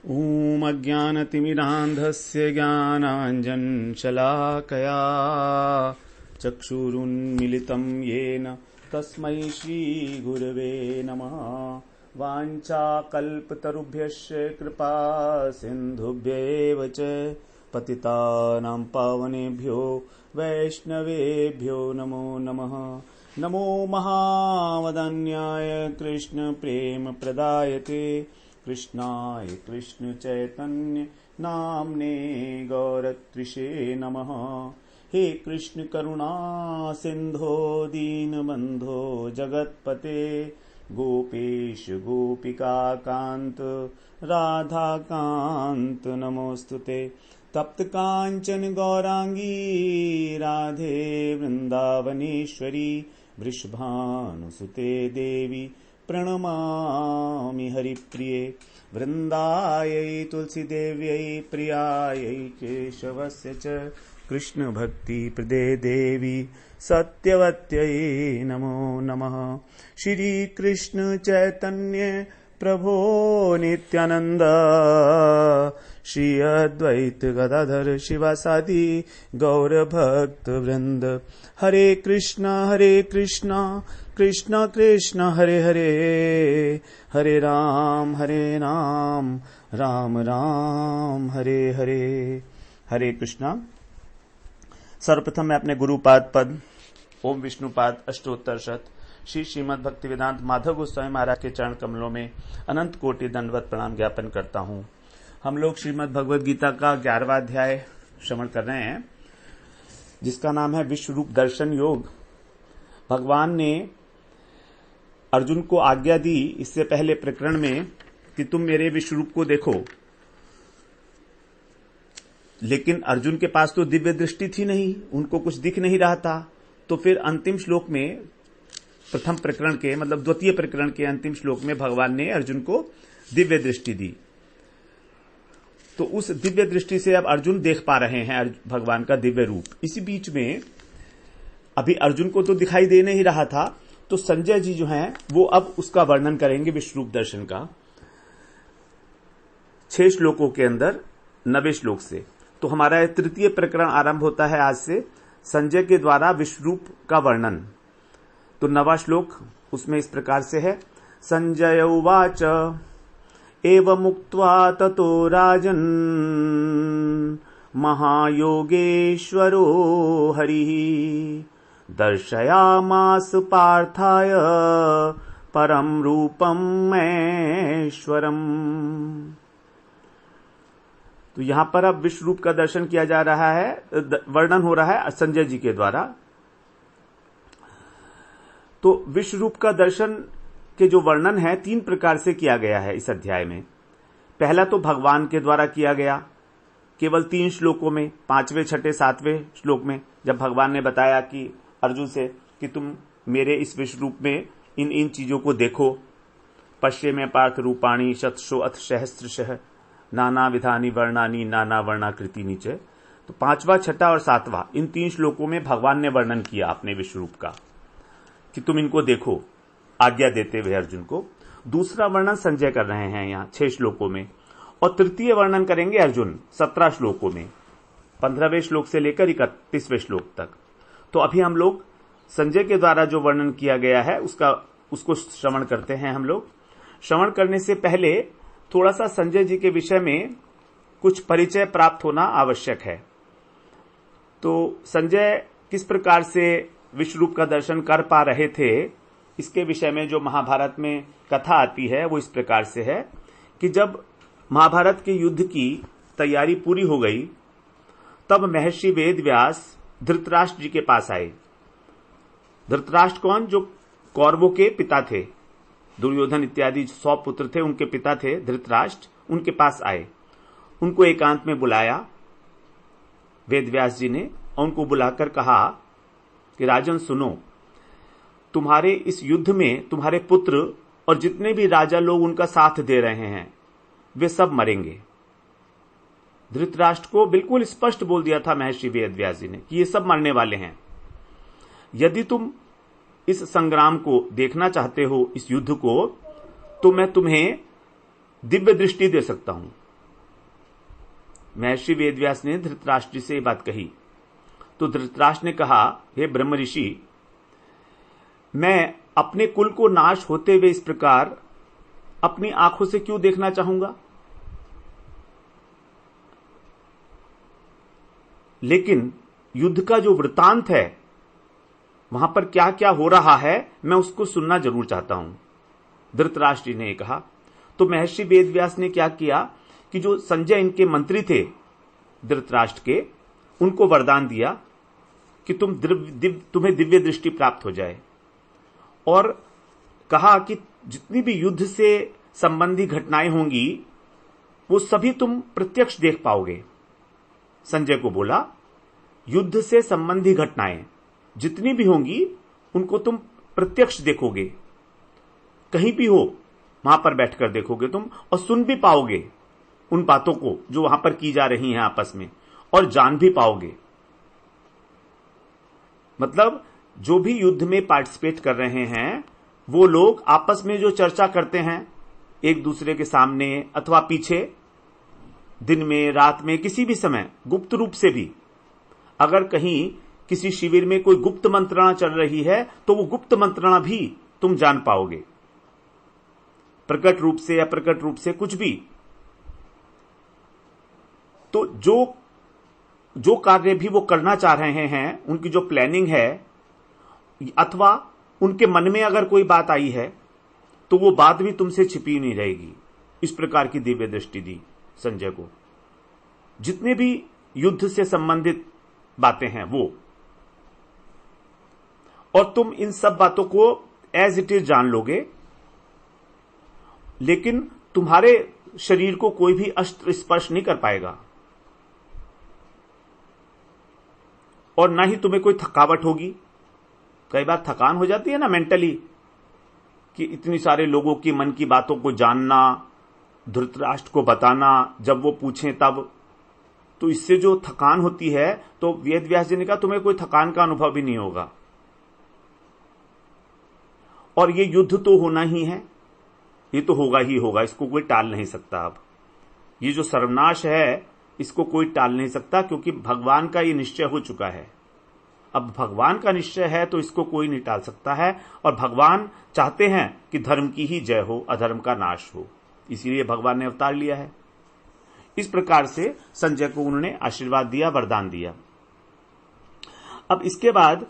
ॐ अज्ञानतिमिरान्धस्य ज्ञानाञ्जनशलाकया चक्षुरुन्मिलितं येन तस्मै श्रीगुरवे नमः। वाञ्छाकल्पतरुभ्यश्च कृपा सिन्धुभ्येव च पतितानां पावनेभ्यो वैष्णवेभ्यो नमो नमः। नमो महावदन्याय कृष्णप्रेमप्रदायते कृष्णाय कृष्णचैतन्य नाम्ने गौरत्विषे नमः। हे कृष्ण करुणा सिन्धो दीनबन्धो जगत्पते गोपेश गोपिका कान्त राधा कान्त नमोस्तुते। तप्त कांचन गौरांगी राधे वृंदावनेश्वरी वृषभानुसुते देवी प्रणमामि हरिप्रिये। वृंदायै तुलसीदेव्यै प्रियायै केशवस्य च कृष्ण भक्ति प्रदे देवी सत्यवत्यै नमो नमः। श्री कृष्ण चैतन्य प्रभो नित्यानंद श्री अद्वैत गदाधर शिवासादि गौर भक्त वृंद। हरे कृष्णा कृष्ण कृष्ण हरे हरे, हरे राम राम राम हरे हरे। हरे कृष्णा। सर्वप्रथम मैं अपने गुरुपाद पद ओम विष्णुपाद अष्टोत्तर शत श्री श्रीमद् भक्ति वेदांत माधव गोस्वामी महाराज के चरण कमलों में अनंत कोटि दंडवत प्रणाम ज्ञापन करता हूं। हम लोग श्रीमद् भगवद गीता का 11वां अध्याय श्रवण कर रहे हैं, जिसका नाम है विश्व रूप दर्शन योग। भगवान ने अर्जुन को आज्ञा दी इससे पहले प्रकरण में कि तुम मेरे विश्व रूप को देखो, लेकिन अर्जुन के पास तो दिव्य दृष्टि थी नहीं, उनको कुछ दिख नहीं रहा था। तो फिर अंतिम श्लोक में प्रथम प्रकरण के मतलब द्वितीय प्रकरण के अंतिम श्लोक में भगवान ने अर्जुन को दिव्य दृष्टि दी। तो उस दिव्य दृष्टि से अब अर्जुन देख पा रहे हैं भगवान का दिव्य रूप। इसी बीच में अभी अर्जुन को तो दिखाई दे नहीं रहा था, तो संजय जी जो हैं वो अब उसका वर्णन करेंगे विश्व रूप दर्शन का 6 श्लोकों के अंदर 9वें श्लोक से। तो हमारा तृतीय प्रकरण आरंभ होता है आज से संजय के द्वारा विश्व रूप का वर्णन। तो 9वां श्लोक उसमें इस प्रकार से है। संजय उवाच एवमुक्त्वा ततो राजन् महायोगेश्वरो हरिः दर्शयामास पार्थाय परम रूपम महेश्वरम। तो यहां पर अब विश्व रूप का दर्शन किया जा रहा है, वर्णन हो रहा है संजय जी के द्वारा। तो विश्व रूप का दर्शन के जो वर्णन है 3 प्रकार से किया गया है इस अध्याय में। पहला तो भगवान के द्वारा किया गया केवल 3 श्लोकों में, 5वें 6ठे 7वें श्लोक में, जब भगवान ने बताया कि अर्जुन से कि तुम मेरे इस विश्व रूप में इन चीजों को देखो। पश्ये में पार्थ रूपाणी शतशो अथ सहस्त्रशः नाना विधानी वर्णानी नाना वर्णाकृति नीचे। तो 5वां 6ठा और 7वां इन 3 श्लोकों में भगवान ने वर्णन किया अपने विश्व रूप का कि तुम इनको देखो, आज्ञा देते हुए अर्जुन को। दूसरा वर्णन संजय कर रहे हैं यहां 6 श्लोकों में, और तृतीय वर्णन करेंगे अर्जुन 17 श्लोकों में, 15वें श्लोक से लेकर 31वें श्लोक तक। तो अभी हम लोग संजय के द्वारा जो वर्णन किया गया है उसको श्रवण करते हैं। हम लोग श्रवण करने से पहले थोड़ा सा संजय जी के विषय में कुछ परिचय प्राप्त होना आवश्यक है। तो संजय किस प्रकार से विश्व रूप का दर्शन कर पा रहे थे, इसके विषय में जो महाभारत में कथा आती है वो इस प्रकार से है कि जब महाभारत के युद्ध की तैयारी पूरी हो गई, तब महर्षि वेदव्यास धृतराष्ट्र जी के पास आए। धृतराष्ट्र कौन? जो कौरवों के पिता थे, दुर्योधन इत्यादि 100 पुत्र थे, उनके पिता थे धृतराष्ट्र। उनके पास आए, उनको एकांत में बुलाया वेदव्यास जी ने, और उनको बुलाकर कहा कि राजन सुनो, तुम्हारे इस युद्ध में तुम्हारे पुत्र और जितने भी राजा लोग उनका साथ दे रहे हैं वे सब मरेंगे। धृतराष्ट्र को बिल्कुल स्पष्ट बोल दिया था महर्षि वेदव्यास जी ने कि ये सब मरने वाले हैं। यदि तुम इस संग्राम को देखना चाहते हो, इस युद्ध को, तो मैं तुम्हें दिव्य दृष्टि दे सकता हूं। महर्षि वेदव्यास ने धृतराष्ट्र से बात कही तो धृतराष्ट्र ने कहा, हे ब्रह्म ऋषि, मैं अपने कुल को नाश होते हुए इस प्रकार अपनी आंखों से क्यों देखना चाहूंगा? लेकिन युद्ध का जो वृतांत है, वहां पर क्या क्या हो रहा है, मैं उसको सुनना जरूर चाहता हूं। धृतराष्ट्र ने कहा। तो महर्षि वेदव्यास ने क्या किया कि जो संजय इनके मंत्री थे धृतराष्ट्र के, उनको वरदान दिया कि तुम्हें दिव्य दृष्टि प्राप्त हो जाए, और कहा कि जितनी भी युद्ध से संबंधी घटनाएं होंगी वो सभी तुम प्रत्यक्ष देख पाओगे। संजय को बोला, युद्ध से संबंधी घटनाएं जितनी भी होंगी उनको तुम प्रत्यक्ष देखोगे, कहीं भी हो वहां पर बैठकर देखोगे तुम, और सुन भी पाओगे उन बातों को जो वहां पर की जा रही हैं आपस में, और जान भी पाओगे। मतलब जो भी युद्ध में पार्टिसिपेट कर रहे हैं वो लोग आपस में जो चर्चा करते हैं एक दूसरे के सामने अथवा पीछे, दिन में रात में किसी भी समय गुप्त रूप से भी, अगर कहीं किसी शिविर में कोई गुप्त मंत्रणा चल रही है तो वो गुप्त मंत्रणा भी तुम जान पाओगे, प्रकट रूप से या प्रकट रूप से कुछ भी। तो जो कार्य भी वो करना चाह रहे हैं, उनकी जो प्लानिंग है, अथवा उनके मन में अगर कोई बात आई है तो वो बात भी तुमसे छिपी नहीं रहेगी। इस प्रकार की दिव्य दृष्टि दी संजय को। जितने भी युद्ध से संबंधित बातें हैं वो, और तुम इन सब बातों को एज इट इज जान लोगे, लेकिन तुम्हारे शरीर को कोई भी अस्त्र स्पर्श नहीं कर पाएगा, और ना ही तुम्हें कोई थकावट होगी। कई बार थकान हो जाती है ना मेंटली, कि इतनी सारे लोगों की मन की बातों को जानना, धृतराष्ट्र को बताना, जब वो पूछें तब, तो इससे जो थकान होती है, तो वेदव्यास जी ने कहा तुम्हें कोई थकान का अनुभव भी नहीं होगा। और ये युद्ध तो होना ही है, ये तो होगा ही होगा, इसको कोई टाल नहीं सकता। अब ये जो सर्वनाश है इसको कोई टाल नहीं सकता, क्योंकि भगवान का ये निश्चय हो चुका है। अब भगवान का निश्चय है तो इसको कोई नहीं टाल सकता है, और भगवान चाहते हैं कि धर्म की ही जय हो, अधर्म का नाश हो, इसीलिए भगवान ने अवतार लिया है। इस प्रकार से संजय को उन्होंने आशीर्वाद दिया, वरदान दिया। अब इसके बाद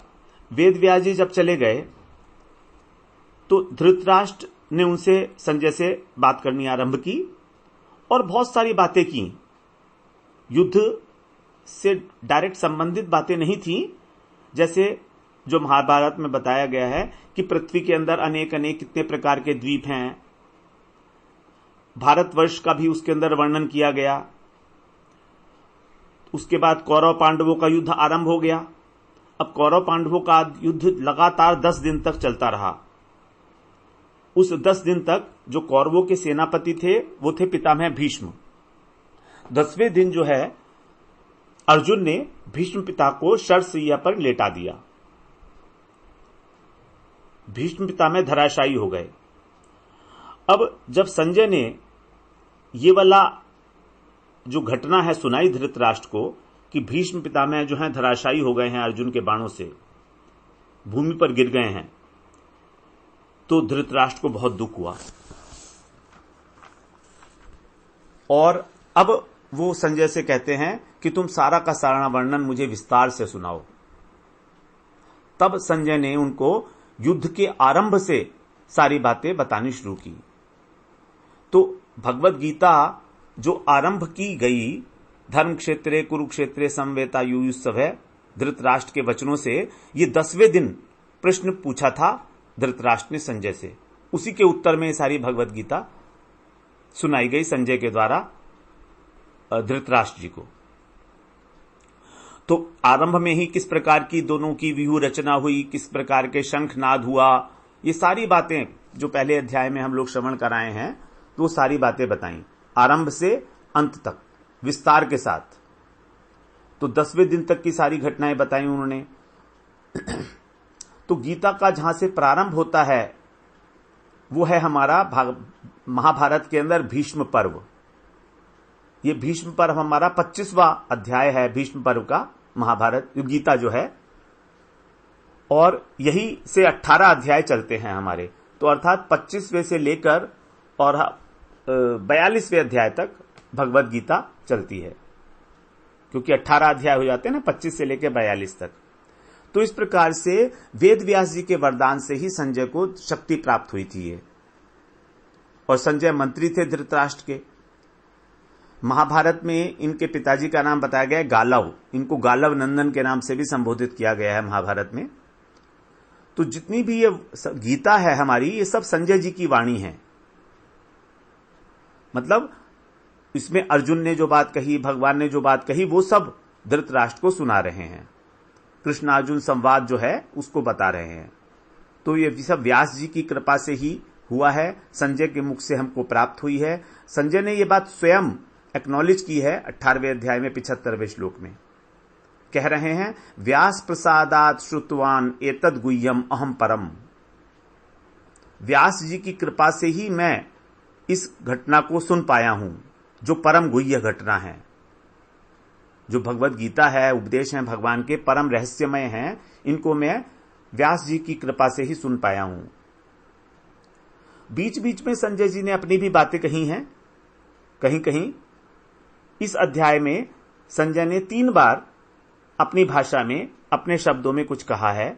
वेदव्यास जी जब चले गए तो धृतराष्ट्र ने उनसे, संजय से बात करनी आरंभ की, और बहुत सारी बातें की। युद्ध से डायरेक्ट संबंधित बातें नहीं थी, जैसे जो महाभारत में बताया गया है कि पृथ्वी के अंदर अनेक अनेक कितने प्रकार के द्वीप हैं, भारतवर्ष का भी उसके अंदर वर्णन किया गया। उसके बाद कौरव पांडवों का युद्ध आरंभ हो गया। अब कौरव पांडवों का युद्ध लगातार 10 दिन तक चलता रहा। उस 10 दिन तक जो कौरवों के सेनापति थे वो थे पितामह भीष्म। 10वें दिन जो है अर्जुन ने भीष्म पिता को शरशैया पर लेटा दिया। भीष्म पितामह धराशायी हो गए। अब जब संजय ने ये वाला जो घटना है सुनाई धृतराष्ट्र को कि भीष्म पितामह जो हैं धराशायी हो गए हैं अर्जुन के बाणों से, भूमि पर गिर गए हैं, तो धृतराष्ट्र को बहुत दुख हुआ। और अब वो संजय से कहते हैं कि तुम सारा का सारा वर्णन मुझे विस्तार से सुनाओ। तब संजय ने उनको युद्ध के आरंभ से सारी बातें बतानी शुरू की। तो भगवत गीता जो आरंभ की गई, धर्म क्षेत्रे कुरुक्षेत्रे समवेता युयुत्सव, धृतराष्ट्र के वचनों से, ये 10वें दिन प्रश्न पूछा था धृतराष्ट्र ने संजय से। उसी के उत्तर में सारी भगवत गीता सुनाई गई संजय के द्वारा धृतराष्ट्र जी को। तो आरंभ में ही किस प्रकार की दोनों की व्यूह रचना हुई, किस प्रकार के शंखनाद हुआ, ये सारी बातें जो पहले अध्याय में हम लोग श्रवण कराए हैं, तो वो सारी बातें बताई आरंभ से अंत तक विस्तार के साथ। तो 10वें दिन तक की सारी घटनाएं बताई उन्होंने। तो गीता का जहां से प्रारंभ होता है वो है हमारा महाभारत के अंदर भीष्म पर्व। ये भीष्म पर्व हमारा 25वां अध्याय है भीष्म पर्व का, महाभारत गीता जो है, और यही से 18 अध्याय चलते हैं हमारे। तो अर्थात 25वें से लेकर और 42वें अध्याय तक भगवत गीता चलती है, क्योंकि 18 अध्याय हो जाते हैं ना 25 से लेकर 42 तक। तो इस प्रकार से वेद व्यास जी के वरदान से ही संजय को शक्ति प्राप्त हुई थी ये। और संजय मंत्री थे धृतराष्ट्र के। महाभारत में इनके पिताजी का नाम बताया गया है गालव। इनको गालव नंदन के नाम से भी संबोधित किया गया है महाभारत में। तो जितनी भी ये गीता है हमारी, ये सब संजय जी की वाणी है। मतलब इसमें अर्जुन ने जो बात कही, भगवान ने जो बात कही, वो सब धृतराष्ट्र को सुना रहे हैं। कृष्ण अर्जुन संवाद जो है उसको बता रहे हैं। तो ये सब व्यास जी की कृपा से ही हुआ है, संजय के मुख से हमको प्राप्त हुई है। संजय ने ये बात स्वयं एक्नॉलेज की है 18वें अध्याय में 75वें श्लोक में। कह रहे हैं, व्यास प्रसादात श्रुतवान एतद गुह्यम अहम परम। व्यास जी की कृपा से ही मैं इस घटना को सुन पाया हूं, जो परम गुह्य घटना है। जो भगवत गीता है, उपदेश हैं भगवान के, परम रहस्यमय हैं, इनको मैं व्यास जी की कृपा से ही सुन पाया हूं। बीच बीच में संजय जी ने अपनी भी बातें कही हैं। कहीं कहीं इस अध्याय में संजय ने 3 बार अपनी भाषा में, अपने शब्दों में कुछ कहा है।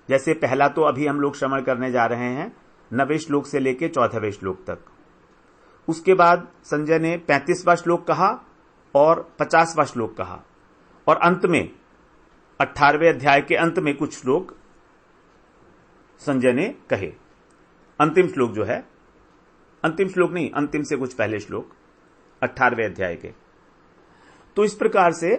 जैसे पहला तो अभी हम लोग श्रवण करने जा रहे हैं 9वें श्लोक से लेकर 14वें श्लोक तक। उसके बाद संजय ने 35वां श्लोक कहा और 50वां श्लोक कहा, और अंत में 18वें अध्याय के अंत में कुछ श्लोक संजय ने कहे। अंतिम श्लोक जो है, अंतिम श्लोक नहीं, अंतिम से कुछ पहले श्लोक 18वें अध्याय के। तो इस प्रकार से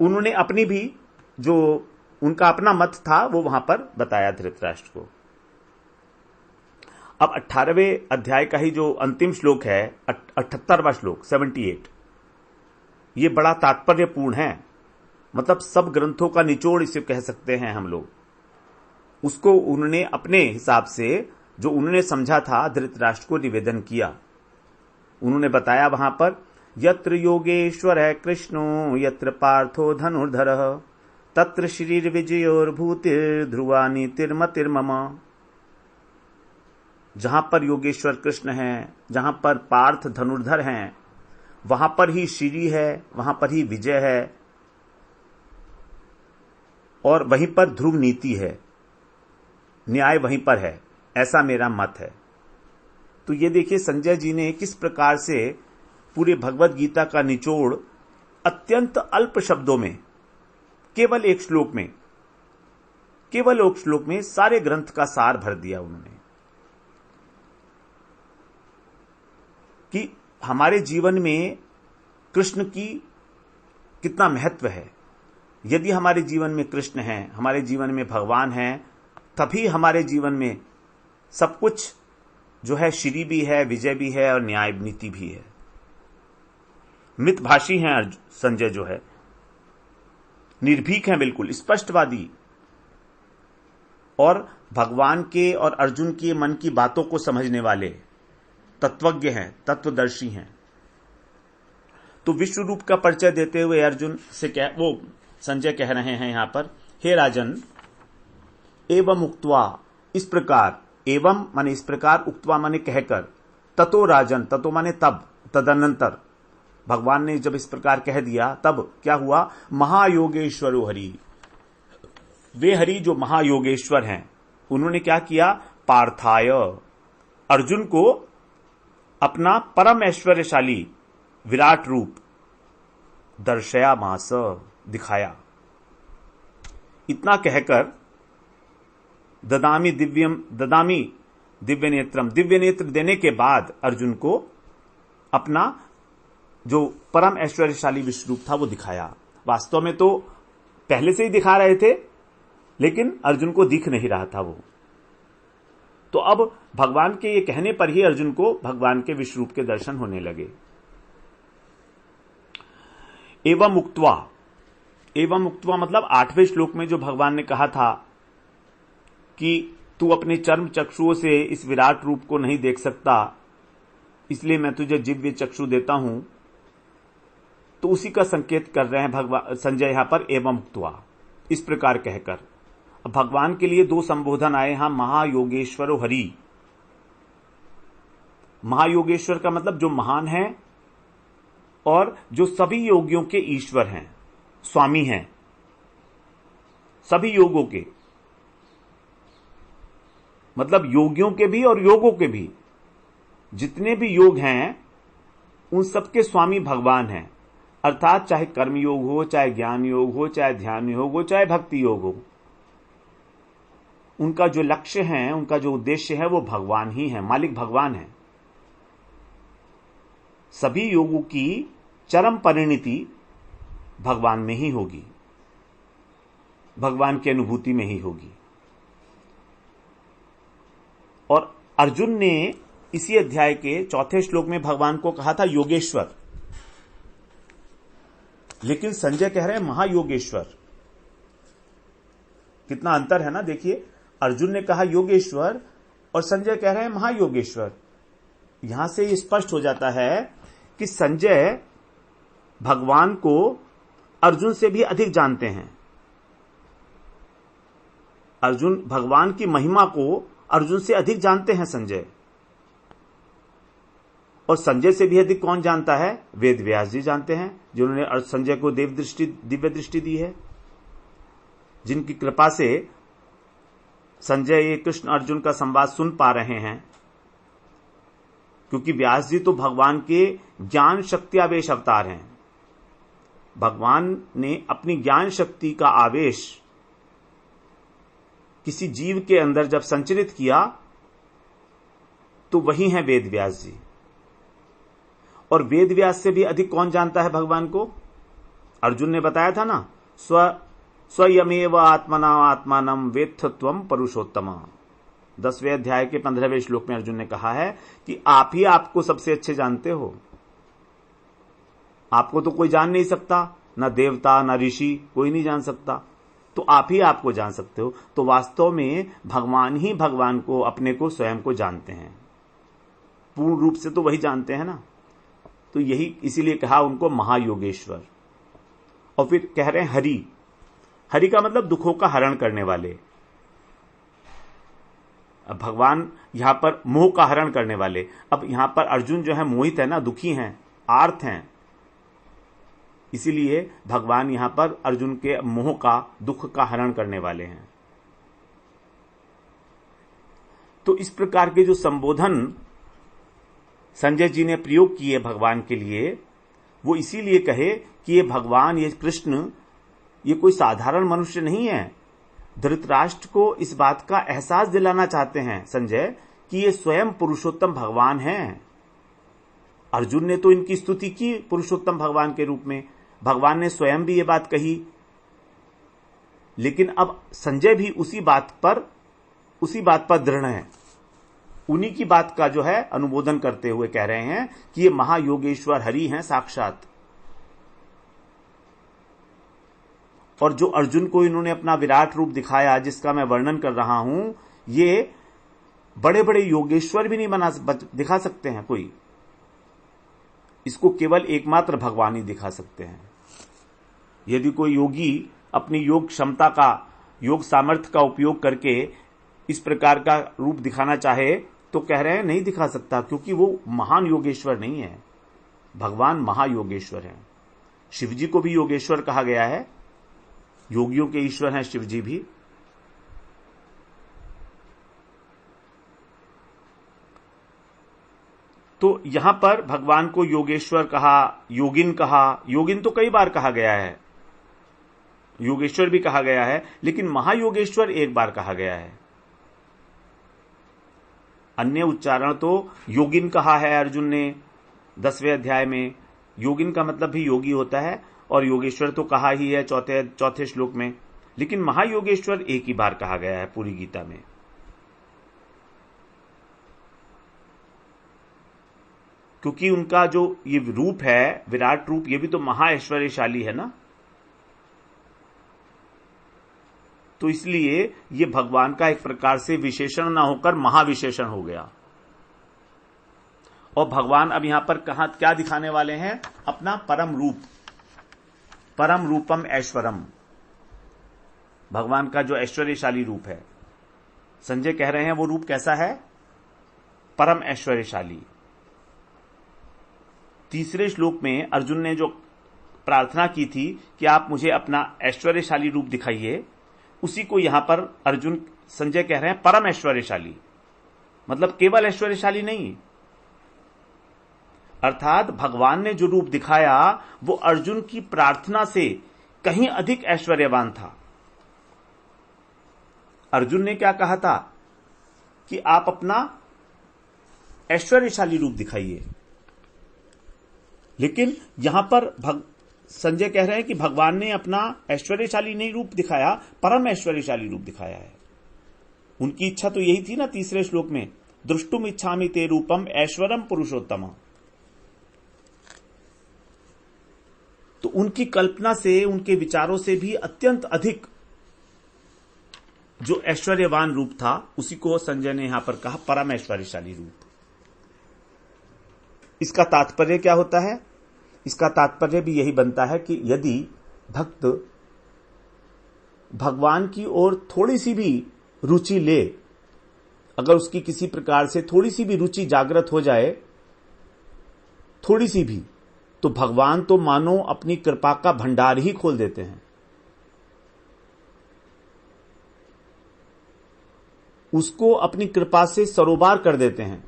उन्होंने अपनी भी, जो उनका अपना मत था, वो वहां पर बताया धृतराष्ट्र को। अब 18वें अध्याय का ही जो अंतिम श्लोक है, 78वां श्लोक 78, ये बड़ा तात्पर्यपूर्ण है। मतलब सब ग्रंथों का निचोड़ इसे कह सकते हैं हम लोग। उसको उन्होंने अपने हिसाब से, जो उन्होंने समझा था, धृतराष्ट्र को निवेदन किया। उन्होंने बताया वहां पर, यत्र योगेश्वर है कृष्णो यत्र पार्थो धनुर्धर तत्र शरीर विजयोर्भूतिर ध्रुवा नीतिर्मतिर्मम। जहां पर योगेश्वर कृष्ण है, जहां पर पार्थ धनुर्धर हैं, वहां पर ही श्री है, वहां पर ही विजय है, और वहीं पर ध्रुव नीति है, न्याय वहीं पर है, ऐसा मेरा मत है। तो ये देखिए संजय जी ने किस प्रकार से पूरे भगवत गीता का निचोड़ अत्यंत अल्प शब्दों में, केवल एक श्लोक में, केवल एक श्लोक में सारे ग्रंथ का सार भर दिया उन्होंने, कि हमारे जीवन में कृष्ण की कितना महत्व है। यदि हमारे जीवन में कृष्ण हैं, हमारे जीवन में भगवान हैं, तभी हमारे जीवन में सब कुछ जो है, श्री भी है, विजय भी है और न्याय नीति भी है। मितभाषी हैं संजय जो है, निर्भीक हैं, बिल्कुल स्पष्टवादी, और भगवान के और अर्जुन के मन की बातों को समझने वाले तत्वज्ञ हैं, तत्वदर्शी हैं। तो विश्व रूप का परिचय देते हुए अर्जुन से वो संजय कह रहे हैं यहां पर, हे राजन, एवं उक्त्वा, इस प्रकार, एवं माने इस प्रकार, उक्त्वा माने कहकर, ततो राजन, ततो माने तब, तदनंतर भगवान ने जब इस प्रकार कह दिया, तब क्या हुआ, महायोगेश्वरो हरि, वे हरि जो महायोगेश्वर हैं, उन्होंने क्या किया, पार्थाय, अर्जुन को अपना परम ऐश्वर्यशाली विराट रूप दर्शयामास, दिखाया। इतना कहकर ददामी दिव्य नेत्रम, दिव्य नेत्र देने के बाद अर्जुन को अपना जो परम ऐश्वर्यशाली विश्व रूप था वो दिखाया। वास्तव में तो पहले से ही दिखा रहे थे, लेकिन अर्जुन को दिख नहीं रहा था वो। तो अब भगवान के ये कहने पर ही अर्जुन को भगवान के विश्व रूप के दर्शन होने लगे। एवं उक्त्वा, एवं उक्त्वा मतलब 8वें श्लोक में जो भगवान ने कहा था कि तू अपने चर्म चक्षुओं से इस विराट रूप को नहीं देख सकता, इसलिए मैं तुझे दिव्य चक्षु देता हूं। तो उसी का संकेत कर रहे हैं भगवान संजय यहां पर एवं उक्त्वा, इस प्रकार कहकर। अब भगवान के लिए दो संबोधन आए यहां, महायोगेश्वरो हरि। महायोगेश्वर का मतलब जो महान है और जो सभी योगियों के ईश्वर हैं, स्वामी हैं, सभी योगों के, मतलब योगियों के भी और योगों के भी, जितने भी योग हैं उन सबके स्वामी भगवान हैं। अर्थात चाहे कर्म योग हो, चाहे ज्ञान योग हो, चाहे ध्यान योग हो, चाहे भक्ति योग हो, उनका जो लक्ष्य है, उनका जो उद्देश्य है वो भगवान ही है, मालिक भगवान है। सभी योगों की चरम परिणति भगवान में ही होगी, भगवान की अनुभूति में ही होगी। और अर्जुन ने इसी अध्याय के चौथे श्लोक में भगवान को कहा था योगेश्वर, लेकिन संजय कह रहे हैं महायोगेश्वर। कितना अंतर है ना, देखिए, अर्जुन ने कहा योगेश्वर और संजय कह रहे हैं महायोगेश्वर। यहां से यह स्पष्ट हो जाता है कि संजय भगवान को अर्जुन से भी अधिक जानते हैं। अर्जुन भगवान की महिमा को अर्जुन से अधिक जानते हैं संजय। और संजय से भी अधिक कौन जानता है? वेद व्यास जी जानते हैं, जिन्होंने संजय को दिव्य दृष्टि दी है, जिनकी कृपा से संजय ये कृष्ण अर्जुन का संवाद सुन पा रहे हैं। क्योंकि व्यास जी तो भगवान के ज्ञान शक्ति आवेश अवतार हैं। भगवान ने अपनी ज्ञान शक्ति का आवेश किसी जीव के अंदर जब संचरित किया तो वही हैं वेद व्यास जी। और वेद व्यास से भी अधिक कौन जानता है भगवान को? अर्जुन ने बताया था ना, स्वयमेव आत्मना आत्मानम वेत्थ त्वम पुरुषोत्तम। 10वें अध्याय के 15वें श्लोक में अर्जुन ने कहा है कि आप ही आपको सबसे अच्छे जानते हो। आपको तो कोई जान नहीं सकता, ना देवता ना ऋषि, कोई नहीं जान सकता, तो आप ही आपको जान सकते हो। तो वास्तव में भगवान ही भगवान को, अपने को, स्वयं को जानते हैं। पूर्ण रूप से तो वही जानते हैं ना। तो यही इसीलिए कहा उनको महायोगेश्वर। और फिर कह रहे हैं हरि। हरि का मतलब दुखों का हरण करने वाले। अब भगवान यहां पर मोह का हरण करने वाले। अब यहां पर अर्जुन जो है मोहित है ना, दुखी हैं, आर्त हैं, इसीलिए भगवान यहां पर अर्जुन के मोह का, दुख का हरण करने वाले हैं। तो इस प्रकार के जो संबोधन संजय जी ने प्रयोग किए भगवान के लिए, वो इसीलिए कहे कि ये भगवान, ये कृष्ण, ये कोई साधारण मनुष्य नहीं है। धृतराष्ट्र को इस बात का एहसास दिलाना चाहते हैं संजय कि ये स्वयं पुरुषोत्तम भगवान हैं। अर्जुन ने तो इनकी स्तुति की पुरुषोत्तम भगवान के रूप में, भगवान ने स्वयं भी ये बात कही, लेकिन अब संजय भी उसी बात पर दृढ़ है। उन्हीं की बात का जो है अनुमोदन करते हुए कह रहे हैं कि ये महायोगेश्वर हरि हैं साक्षात। और जो अर्जुन को इन्होंने अपना विराट रूप दिखाया, जिसका मैं वर्णन कर रहा हूं, ये बड़े बड़े योगेश्वर भी नहीं दिखा सकते हैं कोई। इसको केवल एकमात्र भगवान ही दिखा सकते हैं। यदि कोई योगी अपनी योग क्षमता का, योग सामर्थ्य का उपयोग करके इस प्रकार का रूप दिखाना चाहे तो कह रहे हैं नहीं दिखा सकता, क्योंकि वो महान योगेश्वर नहीं है। भगवान महायोगेश्वर है। शिवजी को भी योगेश्वर कहा गया है, योगियों के ईश्वर हैं शिवजी भी। तो यहां पर भगवान को योगेश्वर कहा, योगिन कहा। योगिन तो कई बार कहा गया है, योगेश्वर भी कहा गया है, लेकिन महायोगेश्वर एक बार कहा गया है। अन्य उच्चारण तो योगिन कहा है अर्जुन ने 10वें अध्याय में। योगिन का मतलब भी योगी होता है, और योगेश्वर तो कहा ही है चौथे श्लोक में, लेकिन महायोगेश्वर एक ही बार कहा गया है पूरी गीता में। क्योंकि उनका जो ये रूप है, विराट रूप, ये भी तो महाऐश्वर्यशाली है ना। तो इसलिए ये भगवान का एक प्रकार से विशेषण ना होकर महाविशेषण हो गया। और भगवान अब यहां पर कहां क्या दिखाने वाले हैं? अपना परम रूप, परम रूपम ऐश्वरम, भगवान का जो ऐश्वर्यशाली रूप है। संजय कह रहे हैं वो रूप कैसा है? परम ऐश्वर्यशाली। तीसरे श्लोक में अर्जुन ने जो प्रार्थना की थी कि आप मुझे अपना ऐश्वर्यशाली रूप दिखाइए, उसी को यहां पर संजय कह रहे हैं परम ऐश्वर्यशाली, मतलब केवल ऐश्वर्यशाली नहीं, अर्थात भगवान ने जो रूप दिखाया वो अर्जुन की प्रार्थना से कहीं अधिक ऐश्वर्यवान था। अर्जुन ने क्या कहा था कि आप अपना ऐश्वर्यशाली रूप दिखाइए, लेकिन यहां पर संजय कह रहे हैं कि भगवान ने अपना ऐश्वर्यशाली नहीं रूप दिखाया, परम ऐश्वर्यशाली रूप दिखाया है। उनकी इच्छा तो यही थी ना तीसरे श्लोक में, दृष्टुम इच्छामि ते रूपम ऐश्वरम पुरुषोत्तम। तो उनकी कल्पना से, उनके विचारों से भी अत्यंत अधिक जो ऐश्वर्यवान रूप था, उसी को संजय ने यहां पर कहा परम ऐश्वर्यशाली रूप। इसका तात्पर्य क्या होता है? इसका तात्पर्य भी यही बनता है कि यदि भक्त भगवान की ओर थोड़ी सी भी रुचि ले, अगर उसकी किसी प्रकार से थोड़ी सी भी रुचि जागृत हो जाए, थोड़ी सी भी, तो भगवान तो मानो अपनी कृपा का भंडार ही खोल देते हैं। उसको अपनी कृपा से सरोबार कर देते हैं।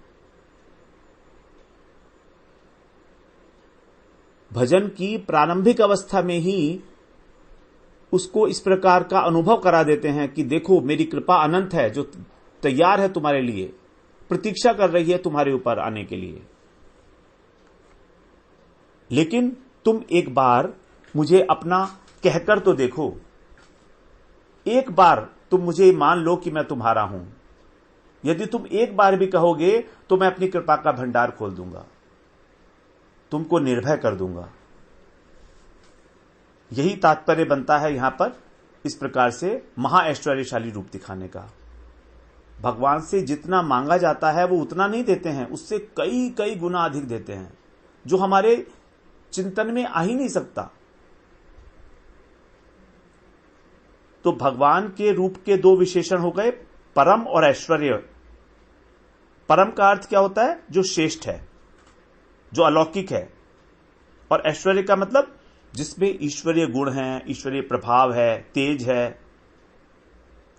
भजन की प्रारंभिक अवस्था में ही उसको इस प्रकार का अनुभव करा देते हैं कि देखो मेरी कृपा अनंत है, जो तैयार है तुम्हारे लिए, प्रतीक्षा कर रही है तुम्हारे ऊपर आने के लिए। लेकिन तुम एक बार मुझे अपना कहकर तो देखो, एक बार तुम मुझे मान लो कि मैं तुम्हारा हूं। यदि तुम एक बार भी कहोगे तो मैं अपनी कृपा का भंडार खोल दूंगा, तुमको निर्भय कर दूंगा। यही तात्पर्य बनता है यहां पर इस प्रकार से महाऐश्वर्यशाली रूप दिखाने का। भगवान से जितना मांगा जाता है वो उतना नहीं देते हैं, उससे कई कई गुना अधिक देते हैं, जो हमारे चिंतन में आ ही नहीं सकता। तो भगवान के रूप के दो विशेषण हो गए, परम और ऐश्वर्य। परम का अर्थ क्या होता है? जो श्रेष्ठ है, जो अलौकिक है, और ऐश्वर्य का मतलब जिसमें ईश्वरीय गुण है, ईश्वरीय प्रभाव है, तेज है,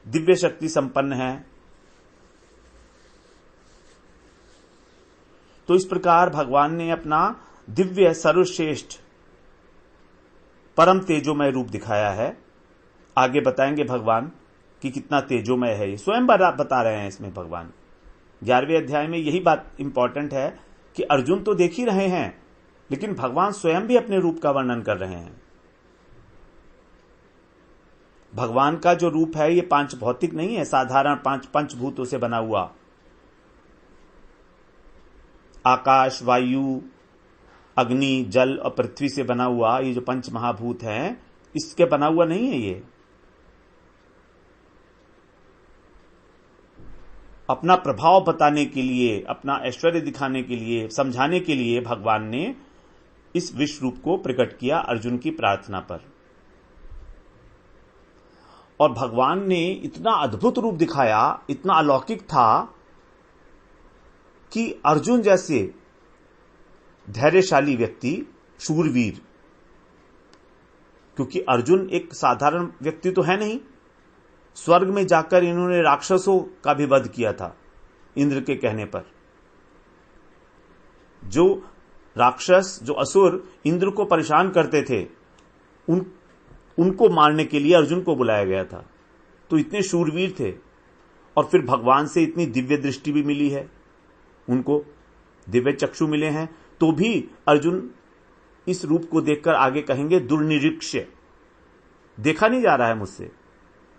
दिव्य शक्ति संपन्न है। तो इस प्रकार भगवान ने अपना दिव्य सर्वश्रेष्ठ परम तेजोमय रूप दिखाया है। आगे बताएंगे भगवान कि कितना तेजोमय है, ये स्वयं बता रहे हैं इसमें भगवान। 11वें अध्याय में यही बात इंपॉर्टेंट है कि अर्जुन तो देख ही रहे हैं, लेकिन भगवान स्वयं भी अपने रूप का वर्णन कर रहे हैं। भगवान का जो रूप है ये पांच भौतिक नहीं है, साधारण पांच पंचभूतों से बना हुआ, आकाश, वायु, अग्नि, जल और पृथ्वी से बना हुआ ये जो पंच महाभूत हैं, इसके बना हुआ नहीं है। ये अपना प्रभाव बताने के लिए, अपना ऐश्वर्य दिखाने के लिए, समझाने के लिए भगवान ने इस विश्व रूप को प्रकट किया अर्जुन की प्रार्थना पर। और भगवान ने इतना अद्भुत रूप दिखाया, इतना अलौकिक था कि अर्जुन जैसे धैर्यशाली व्यक्ति, शूरवीर, क्योंकि अर्जुन एक साधारण व्यक्ति तो है नहीं, स्वर्ग में जाकर इन्होंने राक्षसों का भी वध किया था इंद्र के कहने पर। जो राक्षस, जो असुर इंद्र को परेशान करते थे, उनको मारने के लिए अर्जुन को बुलाया गया था। तो इतने शूरवीर थे, और फिर भगवान से इतनी दिव्य दृष्टि भी मिली है, उनको दिव्य चक्षु मिले हैं, तो भी अर्जुन इस रूप को देखकर आगे कहेंगे दुर्निरीक्ष्य, देखा नहीं जा रहा है मुझसे।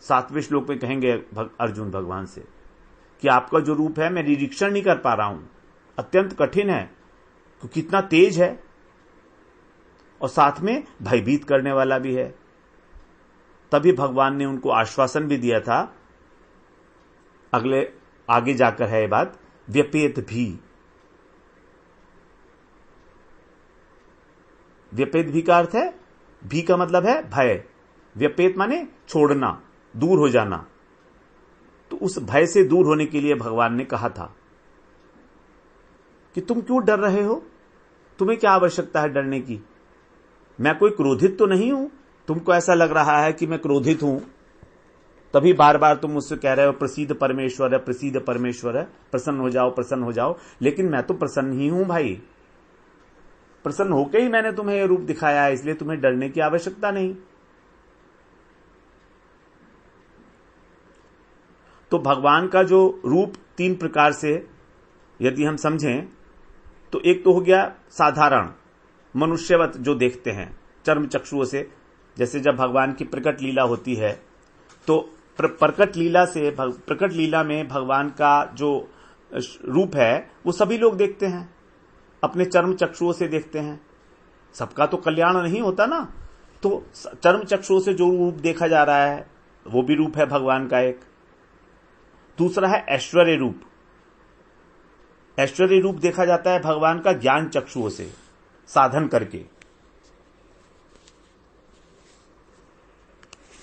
7वें श्लोक में कहेंगे अर्जुन भगवान से कि आपका जो रूप है मैं निरीक्षण नहीं कर पा रहा हूं, अत्यंत कठिन है, क्योंकि इतना तेज है और साथ में भयभीत करने वाला भी है। तभी भगवान ने उनको आश्वासन भी दिया था, आगे जाकर है ये बात, व्यपेत भी, व्यपेत भी का अर्थ है, भी का मतलब है भय, व्यपेत माने छोड़ना, दूर हो जाना। तो उस भय से दूर होने के लिए भगवान ने कहा था कि तुम क्यों डर रहे हो, तुम्हें क्या आवश्यकता है डरने की, मैं कोई क्रोधित तो नहीं हूं। तुमको ऐसा लग रहा है कि मैं क्रोधित हूं, तभी बार बार तुम मुझसे कह रहे हो प्रसीद परमेश्वर है, प्रसीद परमेश्वर है, प्रसन्न हो जाओ, प्रसन्न हो जाओ। लेकिन मैं तो प्रसन्न ही हूं भाई, प्रसन्न होकर ही मैंने तुम्हें यह रूप दिखाया है, इसलिए तुम्हें डरने की आवश्यकता नहीं। तो भगवान का जो रूप तीन प्रकार से यदि हम समझें तो एक तो हो गया साधारण मनुष्यवत जो देखते हैं चर्म चक्षुओं से, जैसे जब भगवान की प्रकट लीला होती है तो प्रकट लीला में भगवान का जो रूप है वो सभी लोग देखते हैं, अपने चर्म चक्षुओं से देखते हैं। सबका तो कल्याण नहीं होता ना, तो चर्म चक्षुओं से जो रूप देखा जा रहा है वो भी रूप है भगवान का एक। दूसरा है ऐश्वर्य रूप। ऐश्वर्य रूप देखा जाता है भगवान का ज्ञान चक्षुओं से साधन करके।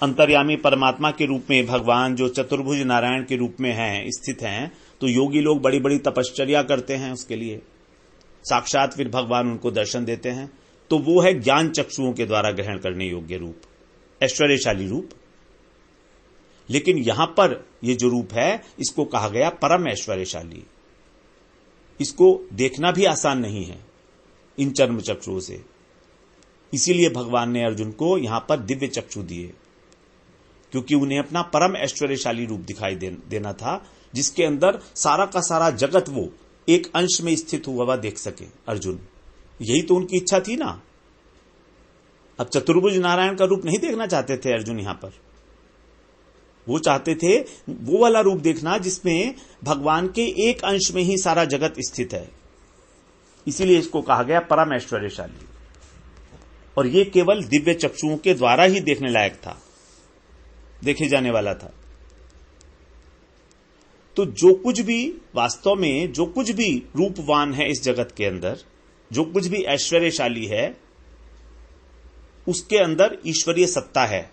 अंतर्यामी परमात्मा के रूप में भगवान जो चतुर्भुज नारायण के रूप में हैं, स्थित हैं, तो योगी लोग बड़ी बड़ी तपश्चर्या करते हैं उसके लिए, साक्षात फिर भगवान उनको दर्शन देते हैं। तो वो है ज्ञान चक्षुओं के द्वारा ग्रहण करने योग्य रूप, ऐश्वर्यशाली रूप। लेकिन यहां पर ये जो रूप है इसको कहा गया परम ऐश्वर्यशाली। इसको देखना भी आसान नहीं है इन चर्म चक्षुओं से, इसीलिए भगवान ने अर्जुन को यहां पर दिव्य चक्षु दिए, क्योंकि उन्हें अपना परम ऐश्वर्यशाली रूप दिखाई देना था, जिसके अंदर सारा का सारा जगत वो एक अंश में स्थित हुआ देख सके अर्जुन। यही तो उनकी इच्छा थी ना। अब चतुर्भुज नारायण का रूप नहीं देखना चाहते थे अर्जुन, यहां पर वो चाहते थे वो वाला रूप देखना जिसमें भगवान के एक अंश में ही सारा जगत स्थित है। इसीलिए इसको कहा गया परम ऐश्वर्यशाली, और ये केवल दिव्य चक्षुओं के द्वारा ही देखने लायक था, देखे जाने वाला था। तो जो कुछ भी वास्तव में जो कुछ भी रूपवान है इस जगत के अंदर, जो कुछ भी ऐश्वर्यशाली है, उसके अंदर ईश्वरीय सत्ता है,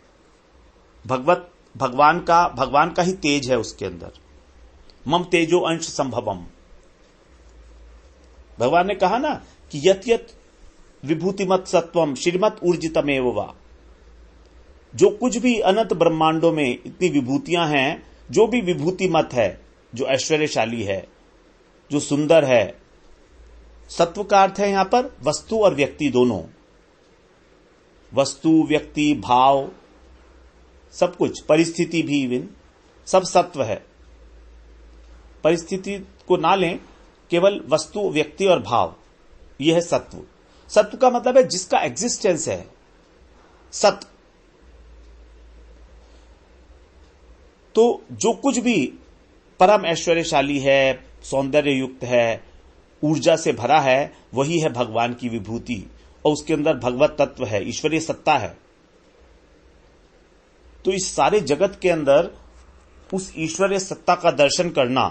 भगवान का ही तेज है उसके अंदर। मम तेजो अंश संभवम, भगवान ने कहा ना कि यत यत विभूतिमत सत्वम श्रीमत ऊर्जितमेव वा। जो कुछ भी अनंत ब्रह्मांडों में इतनी विभूतियां हैं, जो भी विभूतिमत है, जो ऐश्वर्यशाली है, जो सुंदर है, सत्व का अर्थ है यहां पर वस्तु और व्यक्ति दोनों, वस्तु व्यक्ति भाव सब कुछ, परिस्थिति भी इवन सब सत्व है। परिस्थिति को ना लें, केवल वस्तु व्यक्ति और भाव, यह है सत्व। सत्व का मतलब है जिसका एग्जिस्टेंस है, सत्व। तो जो कुछ भी परम ऐश्वर्यशाली है, सौंदर्य युक्त है, ऊर्जा से भरा है, वही है भगवान की विभूति, और उसके अंदर भगवत तत्व है, ईश्वरीय सत्ता है। तो इस सारे जगत के अंदर उस ईश्वरीय सत्ता का दर्शन करना,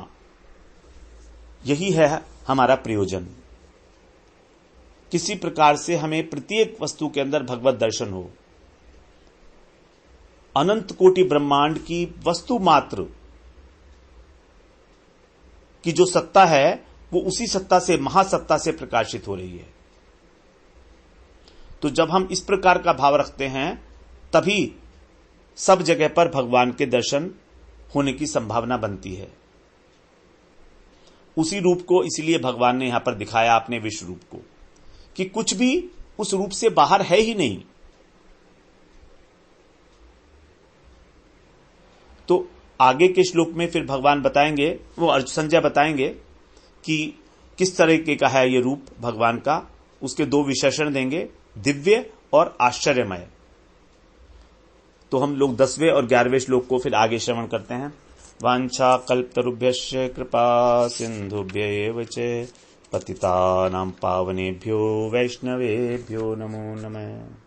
यही है हमारा प्रयोजन। किसी प्रकार से हमें प्रत्येक वस्तु के अंदर भगवत दर्शन हो। अनंत कोटि ब्रह्मांड की वस्तु मात्र की जो सत्ता है, वो उसी सत्ता से, महासत्ता से प्रकाशित हो रही है। तो जब हम इस प्रकार का भाव रखते हैं, तभी सब जगह पर भगवान के दर्शन होने की संभावना बनती है। उसी रूप को इसलिए भगवान ने यहां पर दिखाया, अपने विश्व रूप को, कि कुछ भी उस रूप से बाहर है ही नहीं। तो आगे के श्लोक में फिर भगवान बताएंगे, वो संजय बताएंगे कि किस तरीके का है ये रूप भगवान का। उसके दो विशेषण देंगे, दिव्य और आश्चर्यमय। तो हम लोग 10वें और 11वें श्लोक को फिर आगे श्रवण करते हैं। वांछा कल्पतरुभ्यश्च कृपा सिंधुभ्य एव च पतितानां पावनेभ्यो वैष्णवेभ्यो नमो नमः।